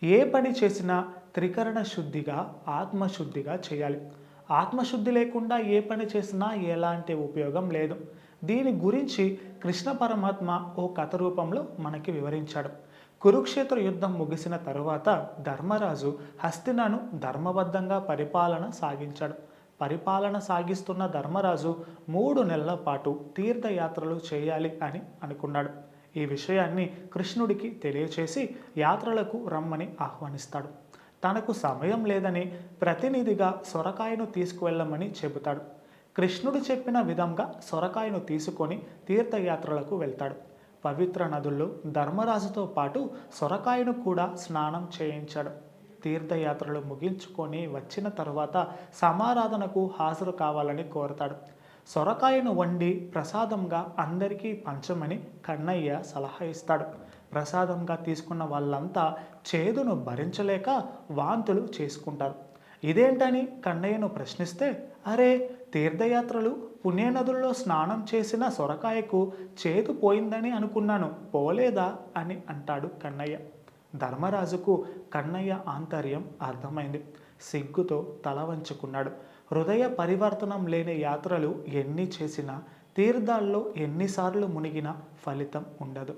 ఏ పని చేసినా త్రికరణ శుద్ధిగా ఆత్మశుద్ధిగా చేయాలి. ఆత్మశుద్ధి లేకుండా ఏ పని చేసినా ఎలాంటి ఉపయోగం లేదు. దీని గురించి కృష్ణ పరమాత్మ ఓ కథ రూపంలో మనకి వివరించాడు. కురుక్షేత్ర యుద్ధం ముగిసిన తరువాత ధర్మరాజు హస్తినను ధర్మబద్ధంగా పరిపాలన సాగించాడు. పరిపాలన సాగిస్తున్న ధర్మరాజు 3 నెలల పాటు తీర్థయాత్రలు చేయాలి అని అనుకున్నాడు. ఈ విషయాన్ని కృష్ణుడికి తెలియచేసి యాత్రలకు రమ్మని ఆహ్వానిస్తాడు. తనకు సమయం లేదని ప్రతినిధిగా సొరకాయను తీసుకువెళ్ళమని చెబుతాడు. కృష్ణుడు చెప్పిన విధంగా సొరకాయను తీసుకొని తీర్థయాత్రలకు వెళ్తాడు. పవిత్ర నదుల్లో ధర్మరాజుతో పాటు సొరకాయను కూడా స్నానం చేయించాడు. తీర్థయాత్రలు ముగించుకొని వచ్చిన తరువాత సమారాధనకు హాజరు కావాలని కోరతాడు. సొరకాయను వండి ప్రసాదంగా అందరికీ పంచమని కన్నయ్య సలహా ఇస్తాడు. ప్రసాదంగా తీసుకున్న వాళ్ళంతా చేదును భరించలేక వాంతులు చేసుకుంటారు. ఇదేంటని కన్నయ్యను ప్రశ్నిస్తే, అరే, తీర్థయాత్రలు పుణ్యనదుల్లో స్నానం చేసిన సొరకాయకు చేదు పోయిందని అనుకున్నాను, పోలేదా అని అంటాడు కన్నయ్య. ధర్మరాజుకు కన్నయ్య ఆంతర్యం అర్థమైంది. సిగ్గుతో తల వంచుకున్నాడు. హృదయ పరివర్తనం లేని యాత్రలు ఎన్ని చేసినా, తీర్థాల్లో ఎన్నిసార్లు మునిగినా ఫలితం ఉండదు.